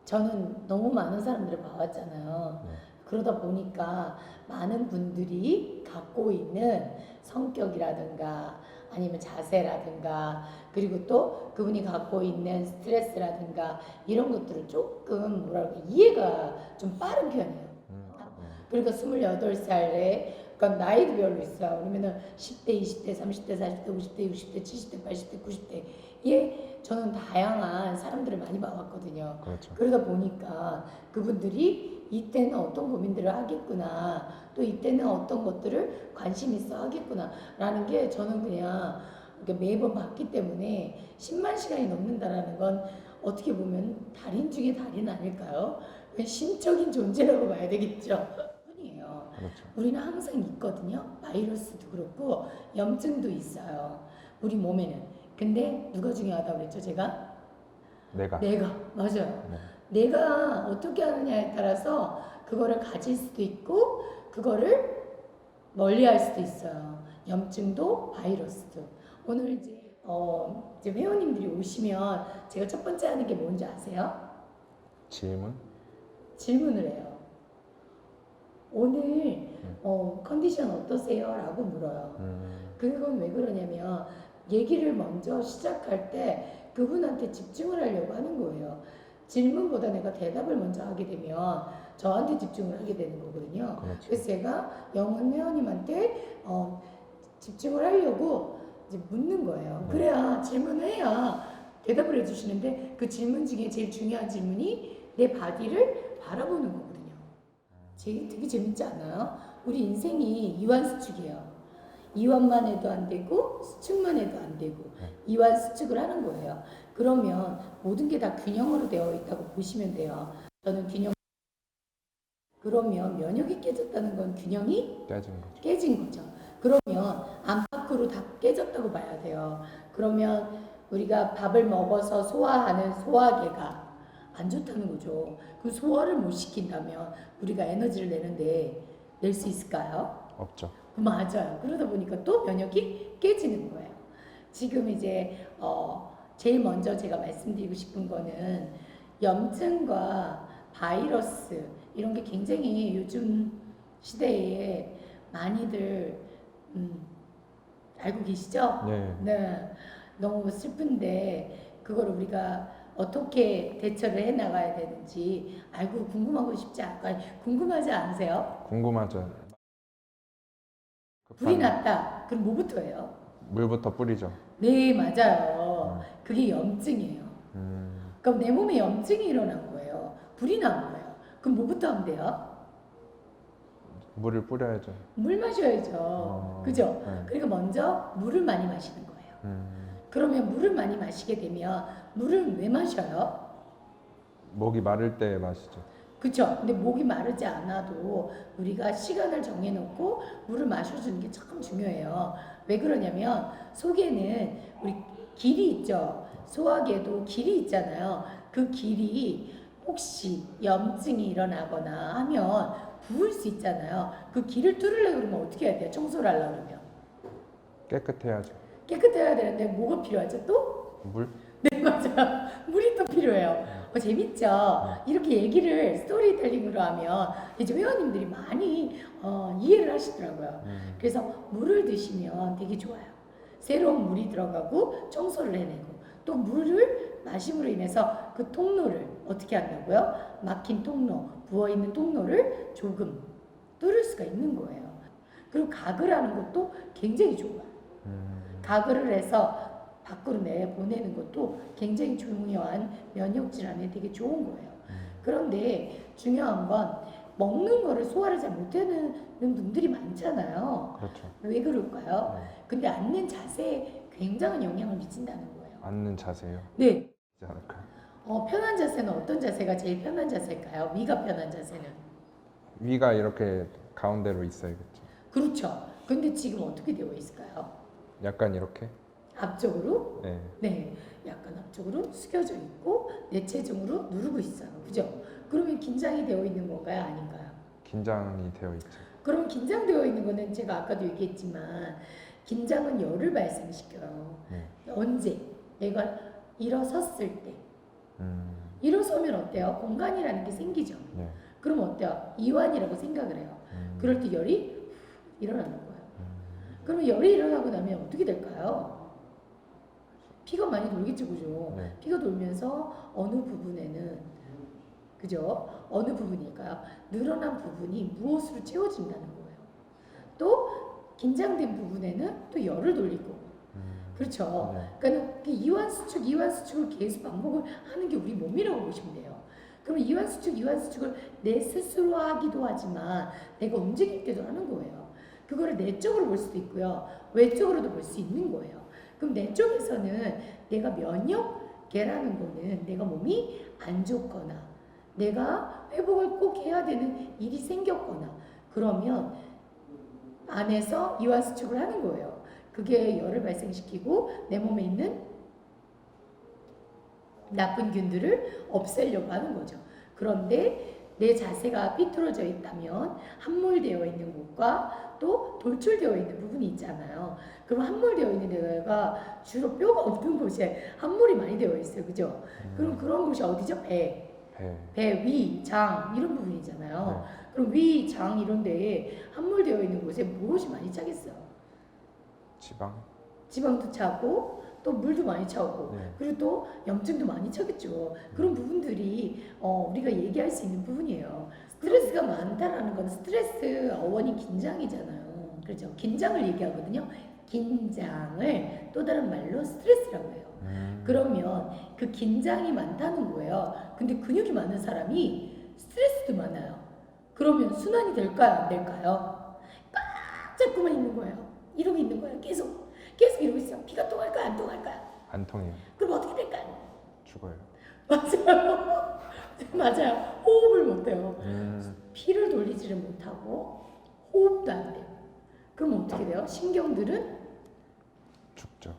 저는 너무 많은 사람들을 봐왔잖아요. 네. 그러다 보니까 많은 분들이 갖고 있는 성격이라든가 아니면 자세라든가 그리고 또 그분이 갖고 있는 스트레스라든가 이런 것들을 조금 뭐랄까 이해가 좀 빠른 편이에요. 그러니까 28살에 그러니까 나이도 별로 있어요. 그러면은 10대, 20대, 30대, 40대, 50대, 60대, 70대, 80대, 90대 예, 저는 다양한 사람들을 많이 봐왔거든요. 그렇죠. 그러다 보니까 그분들이 이때는 어떤 고민들을 하겠구나, 또 이때는 어떤 것들을 관심 있어 하겠구나 라는 게 저는 그냥 매번 봤기 때문에 10만 시간이 넘는다라는 건 어떻게 보면 달인 중에 달인 아닐까요? 신적인 존재라고 봐야 되겠죠. 뿐이에요. 그렇죠. 우리는 항상 있거든요. 바이러스도 그렇고 염증도 있어요. 우리 몸에는. 근데 누가 중요하다고 그랬죠? 제가? 내가. 맞아요. 네. 내가 어떻게 하느냐에 따라서 그거를 가질 수도 있고 그거를 멀리할 수도 있어요. 염증도 바이러스도. 오늘 이제 회원님들이 오시면 제가 첫 번째 하는 게 뭔지 아세요? 질문? 질문을 해요. 오늘 컨디션 어떠세요? 라고 물어요. 그건 왜 그러냐면 얘기를 먼저 시작할 때 그분한테 집중을 하려고 하는 거예요. 질문보다 내가 대답을 먼저 하게 되면 저한테 집중을 하게 되는 거거든요. 그렇죠. 그래서 제가 영혼 회원님한테 집중을 하려고 이제 묻는 거예요. 그래야 질문을 해야 대답을 해주시는데 그 질문 중에 제일 중요한 질문이 내 바디를 바라보는 거거든요. 되게 재밌지 않아요? 우리 인생이 이완수축이에요. 이완만 해도 안 되고 수축만 해도 안 되고 이완 수축을 하는 거예요. 그러면 모든 게 다 균형으로 되어 있다고 보시면 돼요. 저는 균형. 그러면 면역이 깨졌다는 건 균형이 깨진 거죠. 그러면 안팎으로 다 깨졌다고 봐야 돼요. 그러면 우리가 밥을 먹어서 소화하는 소화계가 안 좋다는 거죠. 그 소화를 못 시킨다면 우리가 에너지를 내는데 낼 수 있을까요? 없죠. 맞아요. 그러다 보니까 또 면역이 깨지는 거예요. 지금 이제 제일 먼저 제가 말씀드리고 싶은 거는 염증과 바이러스 이런 게 굉장히 요즘 시대에 많이들 알고 계시죠? 네. 네. 너무 슬픈데 그걸 우리가 어떻게 대처를 해 나가야 되는지 알고 궁금하고 싶지 않아요? 궁금하지 않으세요? 궁금하죠. 불이 났다. 그럼 뭐부터 해요? 물부터 뿌리죠. 네, 맞아요. 그게 염증이에요. 그럼 내 몸에 염증이 일어난 거예요. 불이 난 거예요. 그럼 뭐부터 하면 돼요? 물을 뿌려야죠. 물 마셔야죠. 그죠? 네. 그러니까 먼저 물을 많이 마시는 거예요. 그러면 물을 많이 마시게 되면 물을 왜 마셔요? 목이 마를 때 마시죠. 그쵸? 근데 목이 마르지 않아도 우리가 시간을 정해놓고 물을 마셔주는 게 참 중요해요. 왜 그러냐면 속에는 우리 길이 있죠. 소화계도 길이 있잖아요. 그 길이 혹시 염증이 일어나거나 하면 부을 수 있잖아요. 그 길을 뚫으려고 그러면 어떻게 해야 돼요? 청소를 하려고 그러면. 깨끗해야죠. 깨끗해야 되는데 뭐가 필요하죠 또? 물? 네, 맞아요. 물이 또 필요해요. 재밌죠? 이렇게 얘기를 스토리텔링으로 하면 이제 회원님들이 많이 이해를 하시더라고요. 그래서 물을 드시면 되게 좋아요. 새로운 물이 들어가고 청소를 해내고 또 물을 마심으로 인해서 그 통로를 어떻게 한다고요? 막힌 통로, 부어있는 통로를 조금 뚫을 수가 있는 거예요. 그리고 가글 하는 것도 굉장히 좋아요. 가글을 해서 밖으로 내보내는 것도 굉장히 중요한 면역 질환에 되게 좋은 거예요. 그런데 중요한 건 먹는 거를 소화를 잘 못하는 분들이 많잖아요. 그렇죠. 왜 그럴까요? 근데 앉는 자세에 굉장한 영향을 미친다는 거예요. 앉는 자세요? 네. 있지 않을까요? 편한 자세는 어떤 자세가 제일 편한 자세일까요? 위가 편한 자세는? 위가 이렇게 가운데로 있어야겠죠. 그렇죠. 근데 지금 어떻게 되어 있을까요? 약간 이렇게? 앞쪽으로? 네. 네. 약간 앞쪽으로 숙여져 있고 내 체중으로 누르고 있어요. 그죠? 그러면 긴장이 되어 있는 건가요? 아닌가요? 긴장이 되어 있죠. 그럼 긴장되어 있는 거는 제가 아까도 얘기했지만 긴장은 열을 발생시켜요. 언제? 내가 일어섰을 때 일어서면 어때요? 공간이라는 게 생기죠. 네. 그럼 어때요? 이완이라고 생각을 해요. 그럴 때 열이 일어나는 거예요. 그러면 열이 일어나고 나면 어떻게 될까요? 피가 많이 돌겠죠, 그죠? 네. 피가 돌면서 어느 부분에는, 그죠? 어느 부분일까요? 늘어난 부분이 무엇으로 채워진다는 거예요. 또 긴장된 부분에는 또 열을 돌리고, 그렇죠? 네. 그러니까 이완수축을 계속 반복을 하는 게 우리 몸이라고 보시면 돼요. 그럼 이완수축을 내 스스로 하기도 하지만 내가 움직일 때도 하는 거예요. 그거를 내적으로 볼 수도 있고요. 외적으로도 볼 수 있는 거예요. 그럼 내적에서는 내가 면역계라는 거는 내가 몸이 안 좋거나 내가 회복을 꼭 해야 되는 일이 생겼거나 그러면 안에서 이완수축을 하는 거예요. 그게 열을 발생시키고 내 몸에 있는 나쁜 균들을 없애려고 하는 거죠. 그런데 내 자세가 삐뚤어져 있다면 함몰되어 있는 곳과 또 돌출되어 있는 부분이 있잖아요. 그럼 함몰되어 있는 데가 주로 뼈가 없는 곳에 함몰이 많이 되어 있어요. 그죠? 그럼 그런 곳이 어디죠? 배, 위, 장 이런 부분이잖아요. 네. 그럼 위, 장 이런 데에 함몰되어 있는 곳에 무엇이 많이 차겠어요? 지방도 차고 또 물도 많이 차고 네. 그리고 또 염증도 많이 차겠죠. 그런 부분들이 우리가 얘기할 수 있는 부분이에요. 스트레스가 많다라는 건 스트레스 어원이 긴장이잖아요. 그렇죠. 긴장을 얘기하거든요. 긴장을 또 다른 말로 스트레스라고 해요. 그러면 그 긴장이 많다는 거예요. 근데 근육이 많은 사람이 스트레스도 많아요. 그러면 순환이 될까요? 안 될까요? 꽉 잡고만 있는 거예요. 이러고 있는 거예요. 계속 이러고 있어요. 피가 통할까요? 안 통할까요? 안 통해요. 그럼 어떻게 될까요? 죽어요. 맞아요. 맞아요. 호흡을 못 해요. 음. 피를 돌리지를 못하고 호흡도 안 돼요. 그럼 어떻게 돼요? 신경들은 죽죠.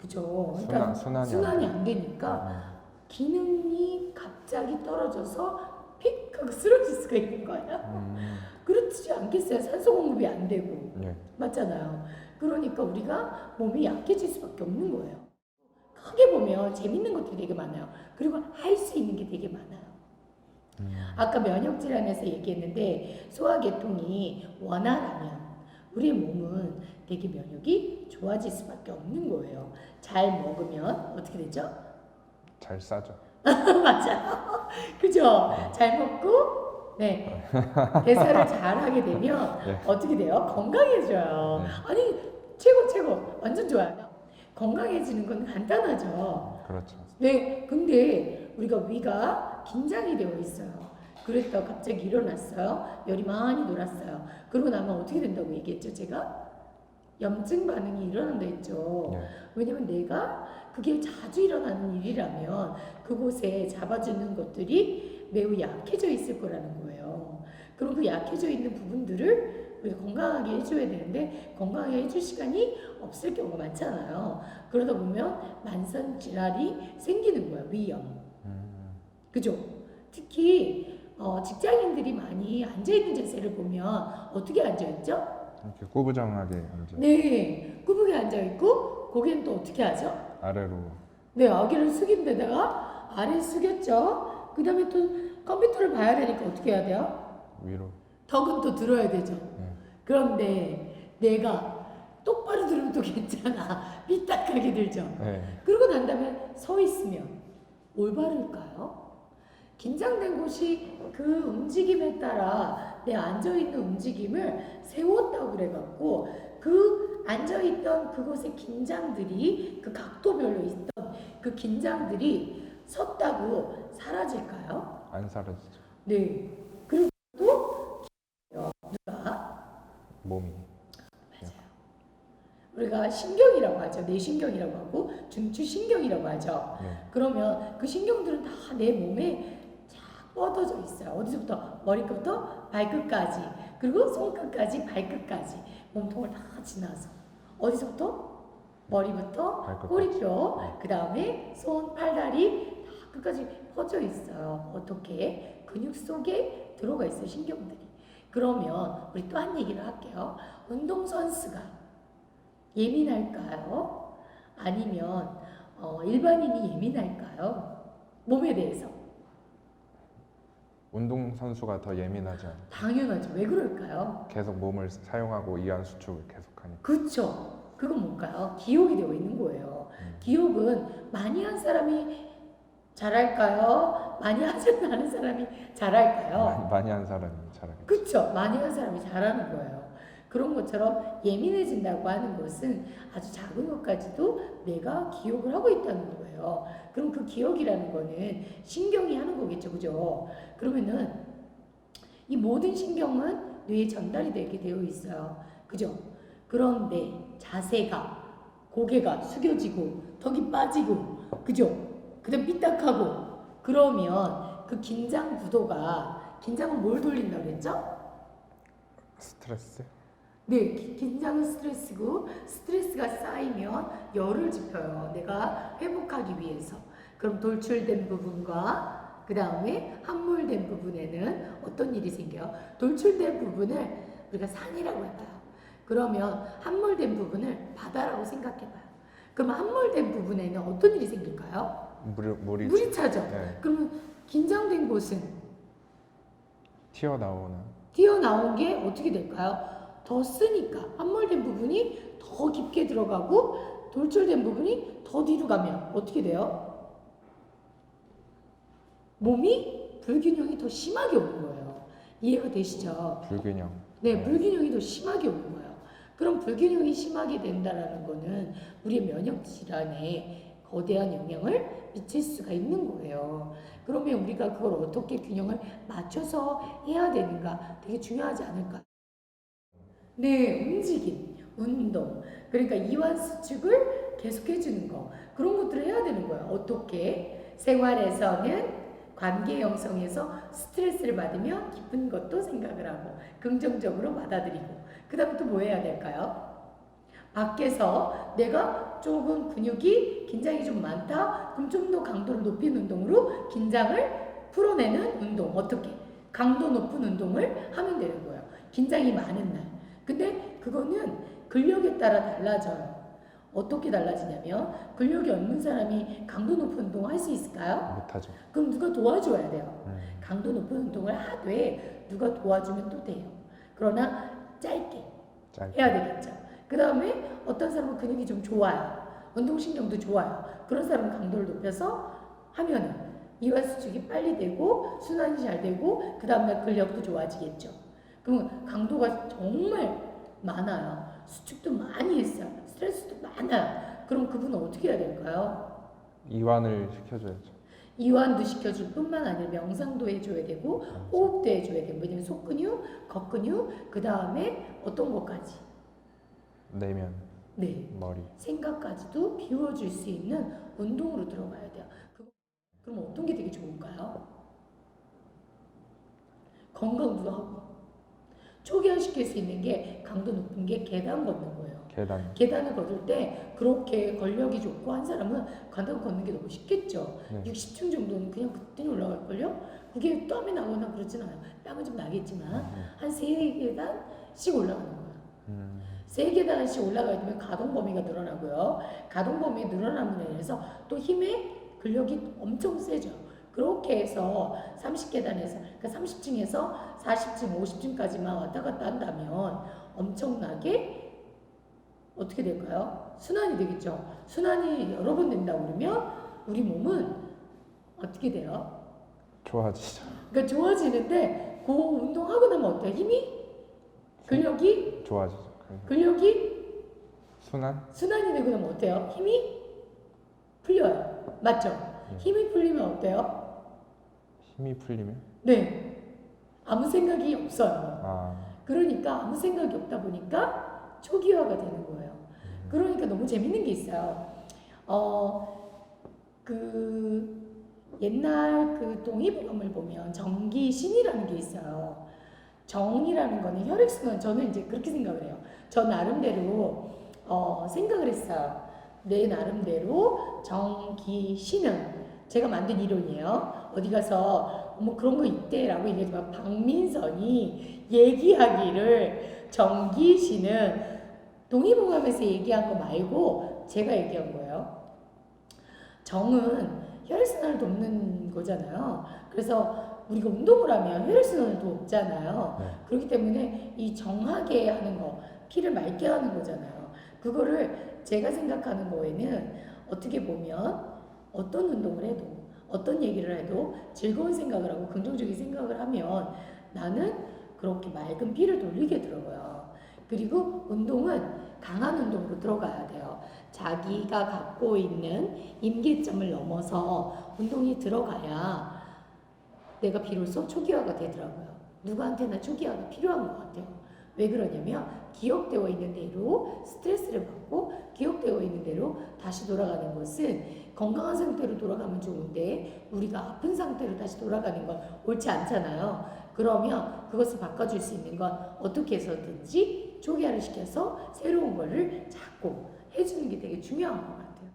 그죠. 그러니까 순환이 안 되니까 기능이 갑자기 떨어져서 픽 하고 쓰러질 수가 있는 거예요. 그렇지 않겠어요? 산소 공급이 안 되고. 네. 맞잖아요. 그러니까 우리가 몸이 약해질 수밖에 없는 거예요. 크게 보면 재밌는 것들이 되게 많아요. 그리고 할 수 있는 게 되게 많아요. 아까 면역 질환에서 얘기했는데 소화계통이 원활하면 우리의 몸은 되게 면역이 좋아질 수밖에 없는 거예요. 잘 먹으면 어떻게 되죠? 잘 싸죠. 맞아요. 그죠? 잘 먹고 네 대사를 잘하게 되면 네. 어떻게 돼요? 건강해져요. 네. 아니 최고 완전 좋아요. 건강해지는 건 간단하죠. 그렇죠. 네, 근데 우리가 위가 긴장이 되어 있어요. 그랬다가 갑자기 일어났어요. 열이 많이 돌았어요. 그러고 나면 어떻게 된다고 얘기했죠, 제가? 염증 반응이 일어난다 했죠. 네. 왜냐면 내가 그게 자주 일어나는 일이라면 그곳에 잡아주는 것들이 매우 약해져 있을 거라는 거예요. 그럼 그 약해져 있는 부분들을 우리가 건강하게 해줘야 되는데 건강하게 해줄 시간이 없을 경우가 많잖아요. 그러다 보면 만성 질환이 생기는 거예요. 위염. 그죠? 특히 직장인들이 많이 앉아있는 자세를 보면 어떻게 앉아있죠? 이렇게 꾸부정하게 앉아. 네, 꾸벅에 앉아있고 고개는 또 어떻게 하죠? 아래로. 네, 어깨를 숙인 데다가 아래 숙였죠. 그 다음에 또 컴퓨터를 봐야 되니까 어떻게 해야 돼요? 위로. 턱은 또 들어야 되죠. 그런데 내가 똑바로 들으면 또 괜찮아. 삐딱하게 들죠. 네. 그러고 난 다음에 서 있으면 올바를까요? 긴장된 곳이 그 움직임에 따라 내 앉아있는 움직임을 세웠다고 그래갖고 그 앉아있던 그곳의 긴장들이 그 각도별로 있던 그 긴장들이 섰다고 사라질까요? 안 사라지죠. 네. 그리고 또 누가 몸이. 맞아요. 우리가 신경이라고 하죠. 뇌신경이라고 하고 중추신경이라고 하죠. 네. 그러면 그 신경들은 다 내 몸에 쫙 뻗어져 있어요. 어디서부터? 머리끝부터 발끝까지 그리고 손끝까지 발끝까지 몸통을 다 지나서 어디서부터? 머리부터 발끝까지. 꼬리뼈 네. 그 다음에 손, 팔다리 다 끝까지 퍼져 있어요. 어떻게? 근육 속에 들어가 있어요. 신경들이. 그러면 우리 또 한 얘기를 할게요. 운동선수가 예민할까요? 아니면 일반인이 예민할까요? 몸에 대해서. 운동선수가 더 예민하지 않아요? 당연하죠. 왜 그럴까요? 계속 몸을 사용하고 이완 수축을 계속하니까. 그렇죠. 그건 뭘까요? 기억이 되어 있는 거예요. 기억은 많이 한 사람이 잘할까요? 많이 하지 않은 사람이 잘할까요? 많이 한 사람이 잘하겠죠. 그렇죠. 많이 한 사람이 잘하는 거예요. 그런 것처럼 예민해진다고 하는 것은 아주 작은 것까지도 내가 기억을 하고 있다는 거예요. 그럼 그 기억이라는 거는 신경이 하는 거겠죠. 그죠? 그러면은 이 모든 신경은 뇌에 전달이 되게 되어 있어요. 그죠? 그런데 자세가 고개가 숙여지고 턱이 빠지고 그죠? 그다음 삐딱하고 그러면 그 긴장 구도가 긴장은 뭘 돌린다고 그랬죠? 스트레스? 네, 긴장은 스트레스고 스트레스가 쌓이면 열을 지펴요. 내가 회복하기 위해서. 그럼 돌출된 부분과 그 다음에 함몰된 부분에는 어떤 일이 생겨요? 돌출된 부분을 우리가 산이라고 해봐요. 그러면 함몰된 부분을 바다라고 생각해봐요. 그럼 함몰된 부분에는 어떤 일이 생길까요? 물이 차죠. 네. 그러면 긴장된 곳은 튀어나오는 게 어떻게 될까요? 더 쓰니까 함몰된 부분이 더 깊게 들어가고 돌출된 부분이 더 뒤로 가면 어떻게 돼요? 몸이 불균형이 더 심하게 오는 거예요. 이해가 되시죠? 불균형. 네, 불균형이 더 심하게 오는 거예요. 그럼 불균형이 심하게 된다라는 거는 우리의 면역 질환에 거대한 영향을 미칠 수가 있는 거예요. 그러면 우리가 그걸 어떻게 균형을 맞춰서 해야 되는가 되게 중요하지 않을까? 네, 움직임, 운동. 그러니까 이완 수축을 계속 해주는 거. 그런 것들을 해야 되는 거예요. 어떻게? 생활에서는 관계 형성에서 스트레스를 받으며 기쁜 것도 생각을 하고 긍정적으로 받아들이고 그 다음에 또 뭐 해야 될까요? 밖에서 내가 조금 근육이 긴장이 좀 많다? 그럼 좀 더 강도를 높인 운동으로 긴장을 풀어내는 운동. 어떻게? 강도 높은 운동을 하면 되는 거예요. 긴장이 많은 날. 근데 그거는 근력에 따라 달라져요. 어떻게 달라지냐면 근력이 없는 사람이 강도 높은 운동을 할 수 있을까요? 못하죠. 그럼 누가 도와줘야 돼요. 강도 높은 운동을 하되 누가 도와주면 또 돼요. 그러나 짧게 해야 되겠죠. 그 다음에 어떤 사람은 근육이 좀 좋아요. 운동신경도 좋아요. 그런 사람은 강도를 높여서 하면은 이완수축이 빨리 되고 순환이 잘 되고 그 다음날 근력도 좋아지겠죠. 그럼 강도가 정말 많아요. 수축도 많이 했어요. 스트레스도 많아요. 그럼 그분은 어떻게 해야 될까요? 이완을 시켜줘야죠. 이완도 시켜줄 뿐만 아니라 명상도 해줘야 되고 호흡도 해줘야 되고 왜냐면 속근육, 겉근육 그 다음에 어떤 것까지? 내면, 네, 머리. 생각까지도 비워줄 수 있는 운동으로 들어가야 돼요. 그럼 어떤 게 되게 좋을까요? 건강도 하고 초기화시킬 수 있는 게 강도 높은 게 계단 걷는 거예요. 계단을 걸을 때 그렇게 근력이 좋고 한 사람은 계단 걷는 게 너무 쉽겠죠. 네. 60층 정도는 그냥 그때는 올라갈걸요? 그게 땀이 나거나 그러진 않아요. 땀은 좀 나겠지만 한 3계단씩 올라가는 거예요. 3계단씩 올라가게 되면 가동 범위가 늘어나고요. 가동 범위 늘어남으로 인해서 또 힘의 근력이 엄청 세죠. 그렇게 해서 30계단에서 그러니까 30층에서 40층, 50층까지만 왔다 갔다 한다면 엄청나게 어떻게 될까요? 순환이 되겠죠. 순환이 여러 번 된다고 그러면 우리 몸은 어떻게 돼요? 좋아지죠. 그러니까 좋아지는데 그 운동하고 나면 어때요? 힘이? 근력이? 좋아지죠. 근력이? 순환이 되고 나면 어때요? 힘이? 풀려요. 맞죠? 네. 힘이 풀리면 어때요? 힘이 풀리면? 네. 아무 생각이 없어요. 그러니까 아무 생각이 없다 보니까 초기화가 되는 거예요. 그러니까 너무 재밌는 게 있어요. 옛날 그 동의보감을 보면 정기신이라는 게 있어요. 정이라는 거는 혈액순환. 저는 이제 그렇게 생각을 해요. 저 나름대로 생각을 했어요. 내 나름대로 정기신은 제가 만든 이론이에요. 어디 가서 뭐 그런 거 있대라고 얘기하지만 박민선이 얘기하기를 정기신은 동의보감에서 얘기한 거 말고 제가 얘기한 거예요. 정은 혈액순환을 돕는 거잖아요. 그래서 우리가 운동을 하면 혈액순환을 돕잖아요. 네. 그렇기 때문에 이 정하게 하는 거, 피를 맑게 하는 거잖아요. 그거를 제가 생각하는 거에는 어떻게 보면 어떤 운동을 해도 어떤 얘기를 해도 즐거운 생각을 하고 긍정적인 생각을 하면 나는 그렇게 맑은 피를 돌리게 들어가요. 그리고 운동은 강한 운동으로 들어가야 돼요. 자기가 갖고 있는 임계점을 넘어서 운동이 들어가야 내가 비로소 초기화가 되더라고요. 누구한테나 초기화가 필요한 것 같아요. 왜 그러냐면 기억되어 있는 대로 스트레스를 받고 기억되어 있는 대로 다시 돌아가는 것은 건강한 상태로 돌아가면 좋은데 우리가 아픈 상태로 다시 돌아가는 건 옳지 않잖아요. 그러면 그것을 바꿔줄 수 있는 건 어떻게 해서든지 초기화를 시켜서 새로운 거를 자꾸 해주는 게 되게 중요한 것 같아요.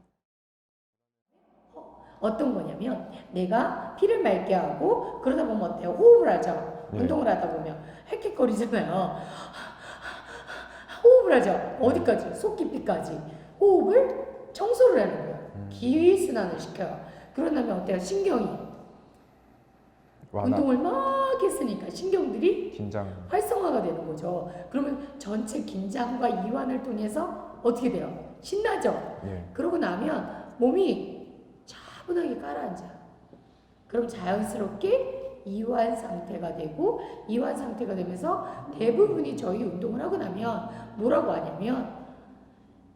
어떤 거냐면 내가 피를 맑게 하고 그러다 보면 어때요? 호흡을 하죠. 네. 운동을 하다 보면 헥헥거리잖아요. 호흡을 하죠. 어디까지? 속 깊이까지. 호흡을 청소를 하는 거예요. 기순환을 시켜요. 그런 다음에 어때요? 신경이 완화, 운동을 막 했으니까 신경들이 긴장. 활성화가 되는 거죠. 그러면 전체 긴장과 이완을 통해서 어떻게 돼요? 신나죠? 예. 그러고 나면 몸이 차분하게 가라앉아. 그럼 자연스럽게 이완 상태가 되고 이완 상태가 되면서 대부분이 저희 운동을 하고 나면 뭐라고 하냐면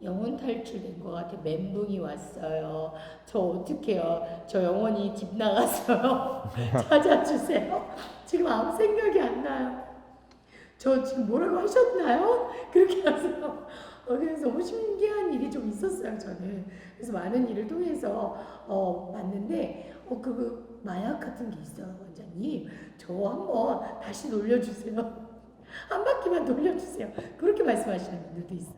영혼 탈출된 것 같아. 멘붕이 왔어요. 저 어떡해요. 저 영혼이 집 나갔어요. 찾아주세요. 지금 아무 생각이 안 나요. 저 지금 뭐라고 하셨나요? 그렇게 하세요. 그래서 너무 신기한 일이 좀 있었어요, 저는. 그래서 많은 일을 통해서 봤는데, 그 마약 같은 게 있어요, 원장님. 저 한번 다시 돌려주세요. 한 바퀴만 돌려주세요. 그렇게 말씀하시는 분들도 있어요.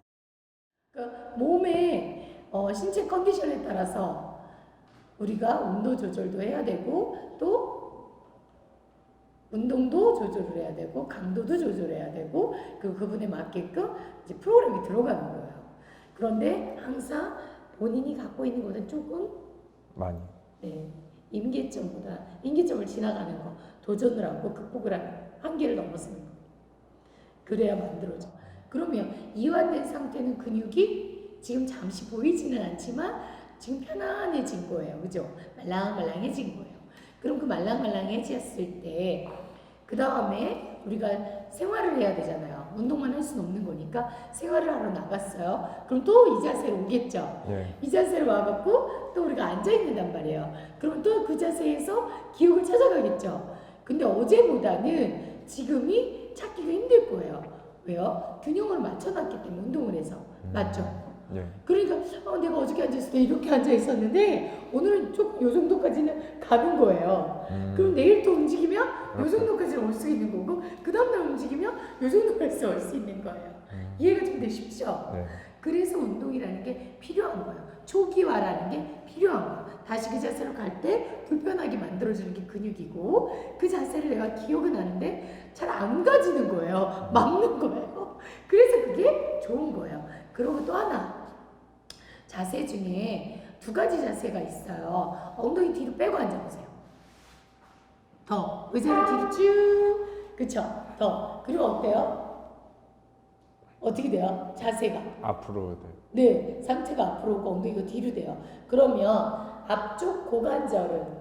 그러니까 몸의 신체 컨디션에 따라서 우리가 온도 조절도 해야 되고 또 운동도 조절을 해야 되고 강도도 조절해야 되고 그분에 맞게끔 이제 프로그램이 들어가는 거예요. 그런데 항상 본인이 갖고 있는 것은 조금 많이. 네, 임계점을 지나가는 거, 도전을 하고 극복을 하는 한계를 넘어서는 거. 그래야 만들어져. 그러면 이완된 상태는 근육이 지금 잠시 보이지는 않지만 지금 편안해진 거예요. 그죠? 말랑말랑해진 거예요. 그럼 그 말랑말랑해졌을 때 그 다음에 우리가 생활을 해야 되잖아요. 운동만 할 수는 없는 거니까 생활을 하러 나갔어요. 그럼 또 이 자세로 오겠죠. 예. 이 자세로 와갖고 또 우리가 앉아있는단 말이에요. 그럼 또 그 자세에서 기억을 찾아가겠죠. 근데 어제보다는 지금이 찾기가 힘들 거예요. 왜요? 균형을 맞춰놨기 때문에 운동을 해서. 맞죠? 예. 그러니까 내가 어저께 앉았을 때 이렇게 앉아 있었는데 오늘은 조금 요 정도까지는 가는 거예요. 그럼 내일 또 움직이면 요 정도까지는 올 수 있는 거고 그 다음날 움직이면 요 정도까지 올 수 있는 거예요. 이해가 좀 되십시오? 네. 그래서 운동이라는 게 필요한 거예요. 초기화라는 게 필요한 거예요. 다시 그 자세로 갈 때 불편하게 만들어주는 게 근육이고 그 자세를 내가 기억은 하는데 잘 안 가지는 거예요. 막는 거예요. 그래서 그게 좋은 거예요. 그리고 또 하나 자세 중에 두 가지 자세가 있어요. 엉덩이 뒤로 빼고 앉아보세요. 더 의자를 뒤로 쭉 그쵸? 더 그리고 어때요? 어떻게 돼요? 자세가 앞으로 돼. 네, 상체가 앞으로 오고 엉덩이가 뒤로 돼요. 그러면 앞쪽 고관절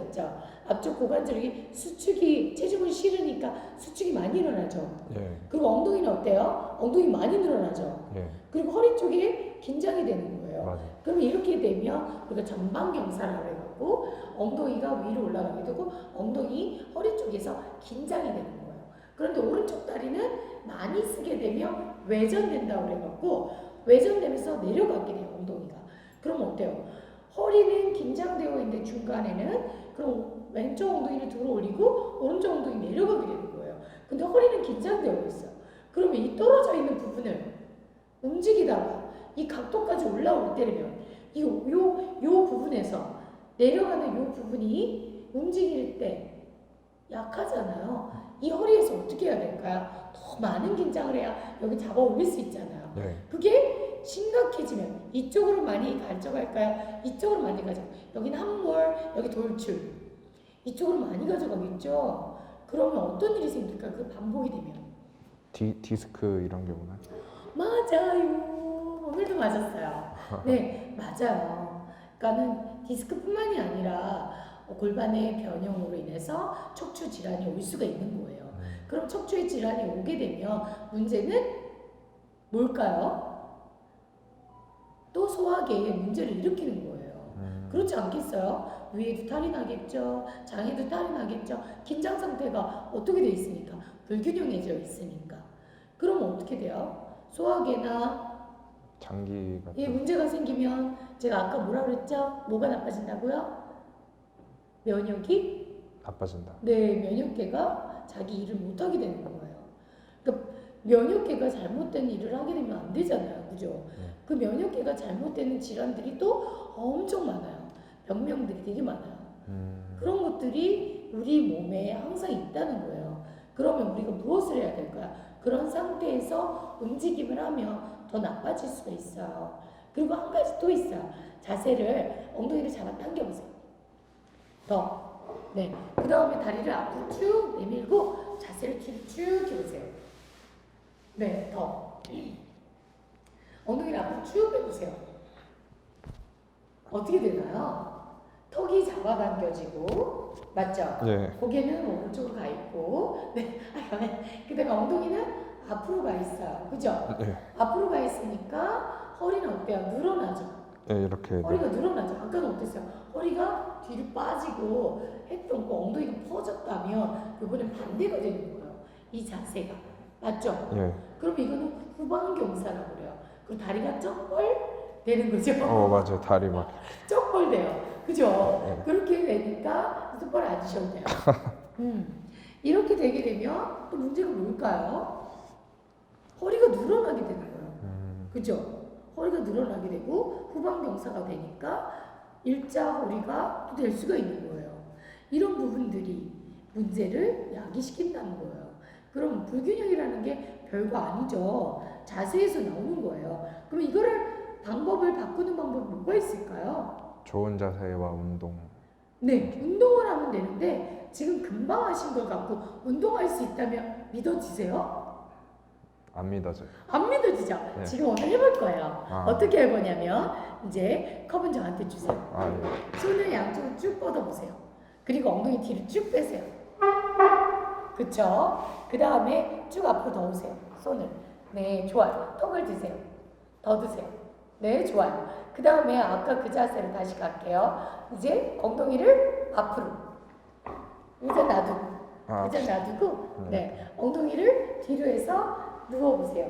있죠? 앞쪽 고관절이 수축이 체중을 실으니까 수축이 많이 일어나죠. 예. 그리고 엉덩이는 어때요? 엉덩이 많이 늘어나죠. 예. 그리고 허리 쪽에 긴장이 되는 거예요. 맞아. 그럼 이렇게 되면 우리가 전방경사라고 해갖고 엉덩이가 위로 올라가게 되고 엉덩이 허리 쪽에서 긴장이 되는 거예요. 그런데 오른쪽 다리는 많이 쓰게 되면 외전된다고 해갖고 외전되면서 내려가게 돼요, 엉덩이가. 그럼 어때요? 허리는 긴장되어 있는데 중간에는 그럼 왼쪽 엉덩이를 들어 올리고 오른쪽 엉덩이 내려가게 되는 거예요. 근데 허리는 긴장되어 있어요. 그러면 이 떨어져 있는 부분을 움직이다가 이 각도까지 올라올 때면 요 부분에서 내려가는 요 부분이 움직일 때 약하잖아요. 이 허리에서 어떻게 해야 될까요? 더 많은 긴장을 해야 여기 잡아 올릴 수 있잖아요. 네. 그게 심각해지면 이쪽으로 많이 가져갈까요? 이쪽으로 많이 가져가. 여기는 함몰, 여기 돌출. 이쪽으로 많이 가져가겠죠? 그러면 어떤 일이 생길까요? 그 반복이 되면. 디스크 이런 경우는? 맞아요. 오늘도 맞았어요. 네, 맞아요. 그러니까는 디스크뿐만이 아니라 골반의 변형으로 인해서 척추 질환이 올 수가 있는 거예요. 그럼 척추의 질환이 오게 되면 문제는 뭘까요? 또 소화계에 문제를 일으키는 거예요. 그렇지 않겠어요? 위에도 탈이 나겠죠. 장에도 탈이 나겠죠. 긴장 상태가 어떻게 돼 있으니까 불균형해져 있으니까. 그럼 어떻게 돼요? 소화계나 장기가 예, 문제가 생기면 제가 아까 뭐라 그랬죠? 뭐가 나빠진다고요? 면역이? 나빠진다. 네, 면역계가 자기 일을 못하게 되는 거예요. 그러니까 면역계가 잘못된 일을 하게 되면 안 되잖아요. 그죠? 그 면역계가 잘못되는 질환들이 또 엄청 많아요. 병명들이 되게 많아요. 그런 것들이 우리 몸에 항상 있다는 거예요. 그러면 우리가 무엇을 해야 될까요? 그런 상태에서 움직임을 하면 더 나빠질 수가 있어요. 그리고 한 가지 또 있어요. 자세를 엉덩이를 잡아 당겨보세요. 더. 네. 그 다음에 다리를 앞으로 쭉 내밀고 자세를 뒤로 쭉 해보세요. 네. 더. 엉덩이를 앞으로 쭉 빼보세요. 어떻게 되나요? 턱이 잡아당겨지고 맞죠? 네. 고개는 오른쪽으로 가 있고 네. 그 다음에 엉덩이는 앞으로 가 있어요. 그죠? 네. 앞으로 가 있으니까 허리는 어때요? 늘어나죠? 네, 이렇게. 허리가 늘어나죠? 아까는 어땠어요? 허리가 뒤로 빠지고 했던 거 엉덩이가 퍼졌다면 이번엔 반대가 되는 거예요. 이 자세가. 맞죠? 예. 그럼 이거는 후방경사라고 그래요. 그리고 다리가 쩍벌 되는 거죠? 맞아요. 다리 막. 쩍벌 돼요. 그죠? 네. 그렇게 되니까 똑바로 앉으셔도 돼요. 이렇게 되게 되면 또 문제가 뭘까요? 허리가 늘어나게 되는 거예요. 그죠? 허리가 늘어나게 되고 후방경사가 되니까 일자 허리가 또 될 수가 있는 거예요. 이런 부분들이 문제를 야기시킨다는 거예요. 그럼 불균형이라는 게 별거 아니죠. 자세에서 나오는 거예요. 그럼 이거를 방법을 바꾸는 방법이 뭐가 있을까요? 좋은 자세와 운동. 네, 운동을 하면 되는데 지금 금방 하신 걸 갖고 운동할 수 있다면 믿어지세요? 안 믿어져요. 안 믿어지죠? 네. 지금 오늘 해볼 거예요. 아. 어떻게 할 거냐면 이제 컵은 저한테 주세요. 예. 손을 양쪽으로 쭉 뻗어보세요. 그리고 엉덩이 뒤로 쭉 빼세요. 그쵸? 그 다음에 쭉 앞으로 더 오세요. 손을. 네, 좋아요. 턱을 드세요. 더 드세요. 네, 좋아요. 그 다음에 아까 그 자세로 다시 갈게요. 이제 엉덩이를 앞으로. 의자 놔두고. 의자 놔두고. 네, 엉덩이를 뒤로 해서 누워보세요.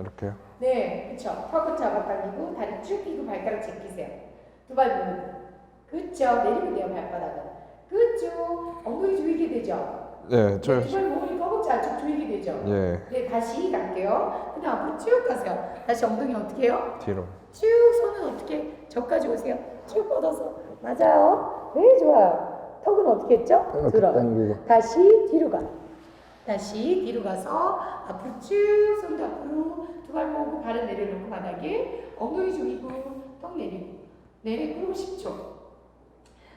이렇게요? 네, 그쵸. 턱은 잡아당기고 다리 쭉 펴고 발가락 제끼세요. 두 발 모으고. 그쵸. 내리면 돼요, 발바닥은. 그쵸. 엉덩이 조이게 되죠. 네, 네, 두 발 모으니까 허벅지 안쪽 조이게 되죠. 예. 네, 다시 갈게요. 그 다음 앞으로 쭉 가세요. 다시 엉덩이 어떻게 해요? 뒤로. 쭉 손은 어떻게 저까지 오세요. 쭉 뻗어서. 맞아요. 네, 좋아요. 턱은 어떻게 했죠? 들어. 당기고. 다시 뒤로 가. 다시 뒤로 가서 앞으로 쭉 손도 앞으로 두 발 모으고 발을 내려놓고 바닥에 엉덩이 조이고 턱 내리고 그리고 10초.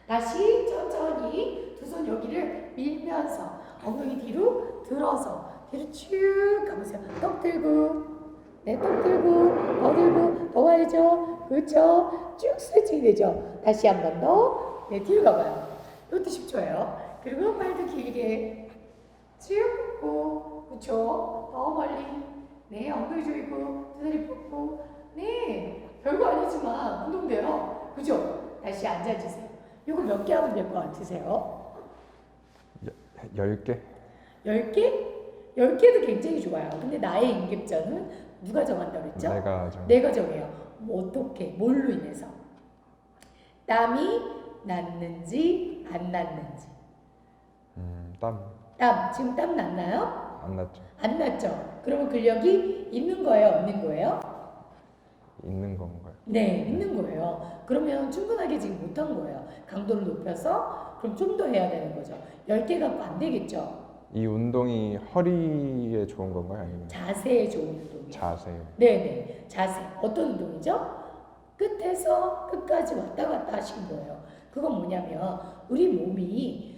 다시 천천히 두 손 여기를 밀면서 엉덩이 뒤로 들어서 뒤로 쭉 가보세요. 떡 들고 네, 떡 들고 더 들고 더 가야죠. 그렇죠. 쭉 스트레칭이 되죠. 다시 한 번 더. 네, 뒤로 가봐요. 이것도 10초예요. 그리고 팔도 길게 쭉 뻗고 그렇죠. 더 멀리 네, 엉덩이 조이고 두 다리 뻗고 네, 별거 아니지만 운동돼요. 그죠? 다시 앉아주세요. 이거 몇 개 하면 될 것 같으세요? 10개? 10개? 10개도 굉장히 좋아요. 근데 나의 임계점은 누가 정한다고 했죠? 내가 정해요. 뭐 어떻게, 뭘로 인해서? 땀이 났는지 안 났는지. 땀. 지금 땀 났나요? 안 났죠. 안 났죠? 그러면 근력이 있는 거예요? 없는 거예요? 있는 건가요? 네, 있는 거예요. 그러면 충분하게 지금 못한 거예요. 강도를 높여서 그럼 좀 더 해야 되는 거죠. 10개 갖고 안 되겠죠? 이 운동이 허리에 좋은 건가요? 아니면 자세에 좋은 운동이에요. 자세요? 네네. 자세. 어떤 운동이죠? 끝에서 끝까지 왔다 갔다 하신 거예요. 그건 뭐냐면 우리 몸이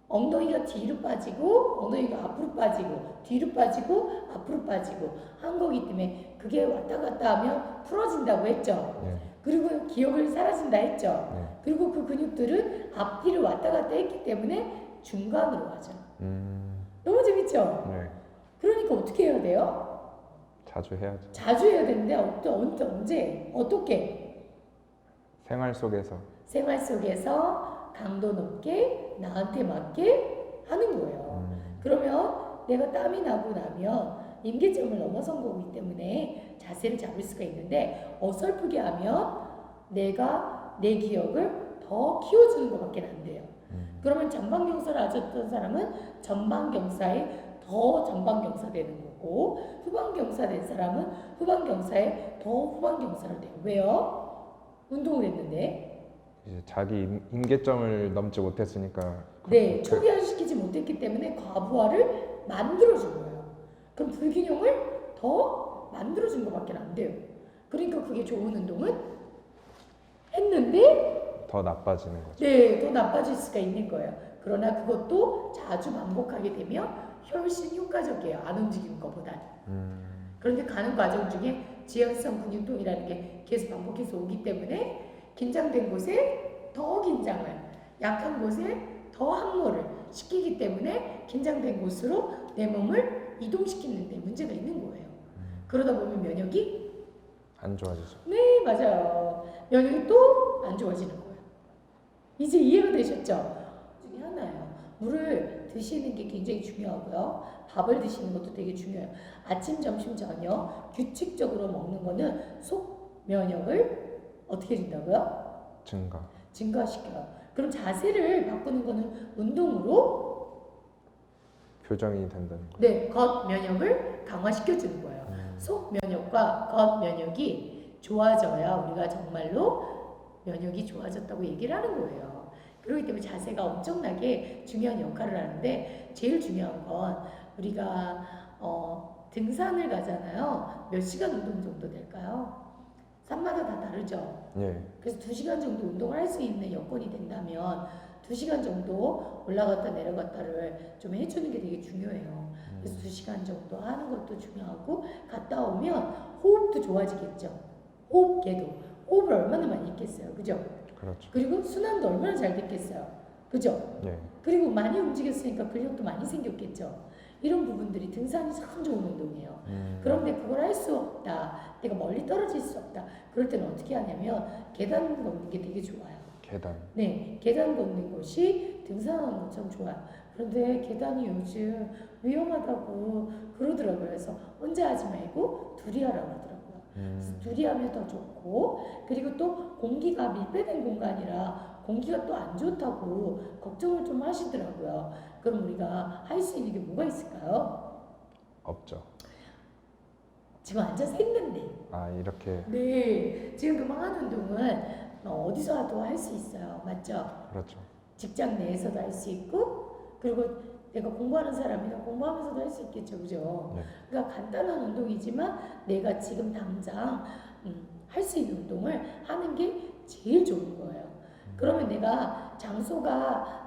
엉덩이가 뒤로 빠지고 엉덩이가 앞으로 빠지고 뒤로 빠지고 앞으로 빠지고 한 거기 때문에 그게 왔다 갔다 하면 풀어진다고 했죠. 네. 그리고 기억을 사라진다 했죠. 네. 그리고 그 근육들은 앞뒤로 왔다 갔다 했기 때문에 중간으로 가죠. 너무 재밌죠? 네. 그러니까 어떻게 해야 돼요? 자주 해야죠. 자주 해야 되는데 언제 어떻게? 생활 속에서. 생활 속에서 강도 높게 나한테 맞게 하는 거예요. 그러면 내가 땀이 나고 나면 임계점을 넘어선 거기 때문에 자세를 잡을 수가 있는데 어설프게 하면 내가 내 기억을 더 키워주는 것밖에 안 돼요. 그러면 전방경사를 하셨던 사람은 전방경사에 더 전방경사 되는 거고 후방경사 된 사람은 후방경사에 더 후방경사로 돼요. 왜요? 운동을 했는데 이제 자기 임계점을 넘지 못했으니까. 네, 초기화시키지 못했기 때문에 과부하를 만들어준 거예요. 그럼 불균형을 더 만들어준 것밖에 안 돼요. 그러니까 그게 좋은 운동은 했는데 더 나빠지는 거죠. 네, 더 나빠질 수가 있는 거예요. 그러나 그것도 자주 반복하게 되면 훨씬 효과적이에요. 안 움직이는 것보다. 그런데 가는 과정 중에 지연성 근육통이라는 게 계속 반복해서 오기 때문에 긴장된 곳에 더 긴장을, 약한 곳에 더 항모를 시키기 때문에 긴장된 곳으로 내 몸을 이동시키는 데 문제가 있는 거예요. 그러다 보면 면역이 안 좋아지죠. 네, 맞아요. 면역이 또 안 좋아지는 거예요. 이제 이해가 되셨죠? 중에 하나예요. 물을 드시는 게 굉장히 중요하고요. 밥을 드시는 것도 되게 중요해요. 아침, 점심, 저녁 규칙적으로 먹는 거는 속 면역을 어떻게 해준다고요? 증가시켜요. 그럼 자세를 바꾸는 거는 운동으로 교정이 된다는 거예요. 네, 겉 면역을 강화시켜주는 거예요. 속 면역과 겉 면역이 좋아져야 우리가 정말로 면역이 좋아졌다고 얘기를 하는 거예요. 그렇기 때문에 자세가 엄청나게 중요한 역할을 하는데 제일 중요한 건 우리가 등산을 가잖아요. 몇 시간 운동 정도 될까요? 산마다 다 다르죠. 예. 그래서 2시간 정도 운동을 할 수 있는 여건이 된다면 2시간 정도 올라갔다 내려갔다를 좀 해주는 게 되게 중요해요. 그래서 2시간 정도 하는 것도 중요하고 갔다 오면 호흡도 좋아지겠죠. 호흡계도. 호흡을 얼마나 많이 했겠어요. 그죠? 그렇죠. 그리고 순환도 얼마나 잘 됐겠어요. 그죠? 예. 그리고 많이 움직였으니까 근력도 많이 생겼겠죠. 이런 부분들이 등산이 참 좋은 운동이에요. 그런데 그걸 할 수 없다. 내가 멀리 떨어질 수 없다. 그럴 때는 어떻게 하냐면 계단 걷는 게 되게 좋아요. 계단. 네, 계단 걷는 것이 등산하는 것처럼 좋아요. 그런데 계단이 요즘 위험하다고 그러더라고요. 그래서 혼자 하지 말고 둘이 하라고 하더라고요. 그래서 둘이 하면 더 좋고 그리고 또 공기가 밀폐된 공간이라 공기가 또 안 좋다고 걱정을 좀 하시더라고요. 그럼 우리가 할 수 있는 게 뭐가 있을까요? 없죠. 지금 앉아서 했는데. 아, 이렇게. 네, 지금 그만 하는 운동은 어디서라도 할 수 있어요. 맞죠? 그렇죠. 직장 내에서도 할 수 있고 그리고 내가 공부하는 사람이면 공부하면서도 할 수 있겠죠. 그죠? 네. 그러니까 간단한 운동이지만 내가 지금 당장 할 수 있는 운동을 하는 게 제일 좋은 거예요. 그러면 내가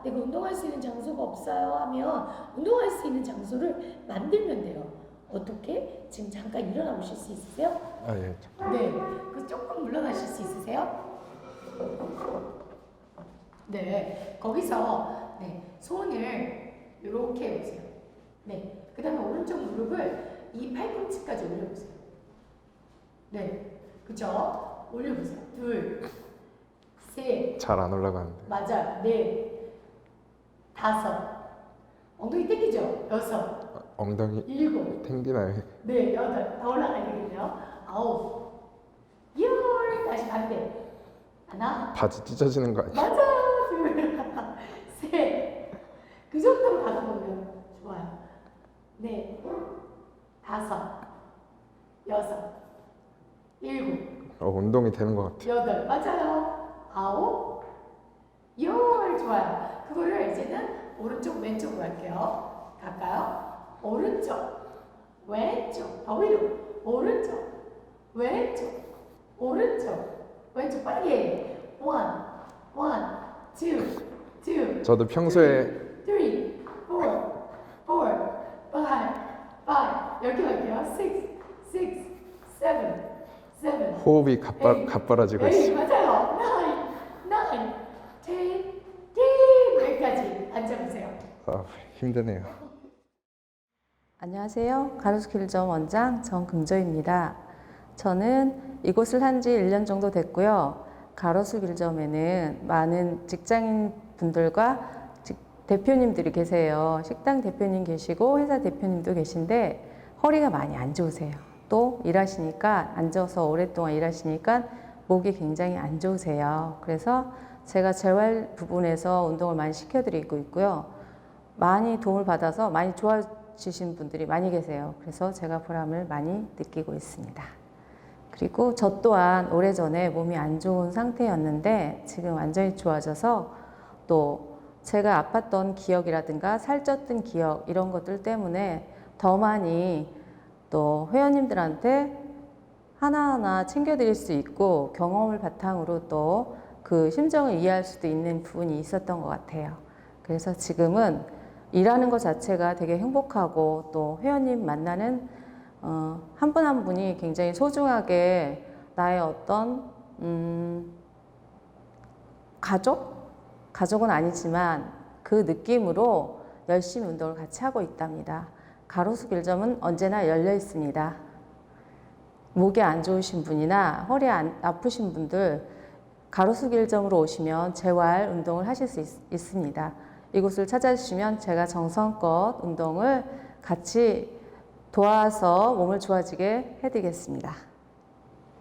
내가 운동할 수 있는 장소가 없어요 하면 운동할 수 있는 장소를 만들면 돼요. 어떻게? 지금 잠깐 일어나 보실 수 있으세요? 아, 예. 네. 그 조금 물러나실 수 있으세요? 네. 거기서 손을 이렇게 해보세요. 네. 그 다음에 오른쪽 무릎을 이 팔꿈치까지 올려보세요. 네. 그죠? 올려보세요. 둘, 셋. 잘 안 올라가는데. 맞아요. 넷, 다섯. 엉덩이 땡기죠? 여섯, 엉덩이 일곱. 탱기나요? 네, 여덟. 더 올라가야 되겠네요. 아홉, 열. 다시 반대. 하나. 바지 찢어지는 거 아니에요? 맞아. 둘, 셋. 그 정도로 가다 보면 좋아요. 네, 다섯, 여섯, 일곱. 운동이 되는 것 같아요. 여덟. 맞아요. 아홉, 열. 좋아요. 그거를 이제는 오른쪽 왼쪽으로 할게요. 갈까요? 오른쪽, 왼쪽, 더 위로, 오른쪽, 왼쪽, 오른쪽, 왼쪽 빠르게. 1, 1, 2, 2. 저도 평소에 3, 4, 5, 10개 갈게요. 6, 7. 호흡이 가빠라지고 있어요. 맞아요. 9, 10, 10. 여기까지 앉아보세요. 아, 힘드네요. 안녕하세요. 가로수 길점 원장 정금조입니다. 저는 이곳을 한 지 1년 정도 됐고요. 가로수 길점에는 많은 직장인 분들과 대표님들이 계세요. 식당 대표님 계시고 회사 대표님도 계신데 허리가 많이 안 좋으세요. 또 일하시니까 앉아서 오랫동안 일하시니까 목이 굉장히 안 좋으세요. 그래서 제가 재활 부분에서 운동을 많이 시켜드리고 있고요. 많이 도움을 받아서 많이 좋아지신 분들이 많이 계세요. 그래서 제가 보람을 많이 느끼고 있습니다. 그리고 저 또한 오래전에 몸이 안 좋은 상태였는데 지금 완전히 좋아져서 또 제가 아팠던 기억이라든가 살쪘던 기억 이런 것들 때문에 더 많이 또 회원님들한테 하나하나 챙겨드릴 수 있고 경험을 바탕으로 또 그 심정을 이해할 수도 있는 부분이 있었던 것 같아요. 그래서 지금은 일하는 것 자체가 되게 행복하고 또 회원님 만나는 한 분 한 분이 굉장히 소중하게 나의 어떤 가족은 아니지만 그 느낌으로 열심히 운동을 같이 하고 있답니다. 가로수 길점은 언제나 열려 있습니다. 목이 안 좋으신 분이나 허리 아프신 분들 가로수 길점으로 오시면 재활 운동을 하실 수 있습니다. 이곳을 찾아주시면 제가 정성껏 운동을 같이 도와서 몸을 좋아지게 해드리겠습니다.